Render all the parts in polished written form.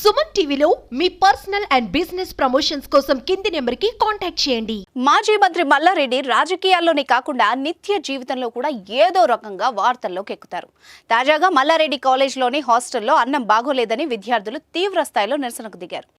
సుమన్ టీవీలో మీ personal and business promotions కోసం కింది నెంబర్కి కాంటాక్ట్ చేయండి. మాజీ మంత్రి మల్లారెడ్డి రాజకీయాల్లోనే కాకుండా నిత్య జీవితంలో కూడా ఏదో రకంగా వార్తల్లోకి ఎక్కుతారు. తాజాగా మల్లారెడ్డి కాలేజ్లోని హాస్టల్లో అన్నం బాగోలేదని విద్యార్థులు తీవ్ర స్థాయిలో నిరసనకు దిగారు.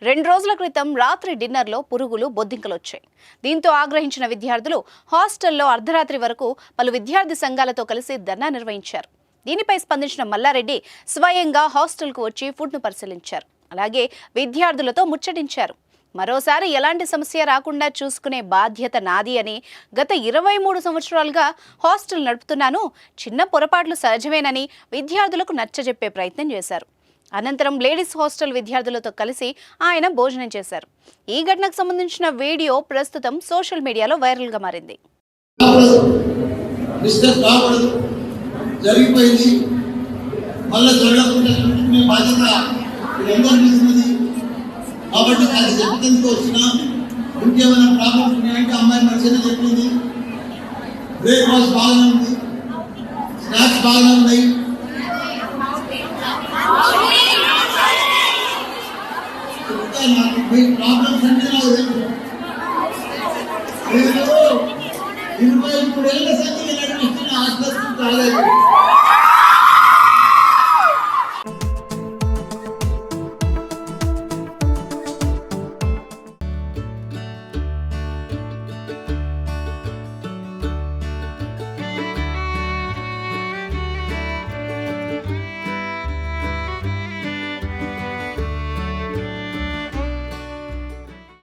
2 రోజుల క్రితం రాత్రి డిన్నర్లో పురుగులు బొద్దింకలు వచ్చాయి. దీంతో ఆగ్రహించిన విద్యార్థులు హాస్టల్లో అర్ధరాత్రి వరకు పలు విద్యార్థి సంఘాలతో కలిసి ధర్నా నిర్వహించారు. దీనిపై స్పందించిన మల్లారెడ్డి స్వయంగా హాస్టల్కు వచ్చి ఫుడ్ను పరిశీలించారు. అలాగే విద్యార్థులతో ముచ్చటించారు. మరోసారి ఎలాంటి సమస్య రాకుండా చూసుకునే బాధ్యత నాది అని, గత 23 సంవత్సరాలుగా హాస్టల్ నడుపుతున్నాను, చిన్న పొరపాట్లు సహజమేనని విద్యార్థులకు నచ్చజెప్పే ప్రయత్నం చేశారు. అనంతరం లేడీస్ హాస్టల్ విద్యార్థులతో కలిసి ఆయన భోజనం చేశారు. ఈ ఘటనకు సంబంధించిన వీడియో ప్రస్తుతం సోషల్ మీడియాలో వైరల్ గా మారింది. ప్రాబ్లమ్స్ అంటే నాకు తెలుసు. నేను 23 ఏళ్ల సంఖ్య నడిపిస్తున్న హాస్టల్స్ కాలేదు.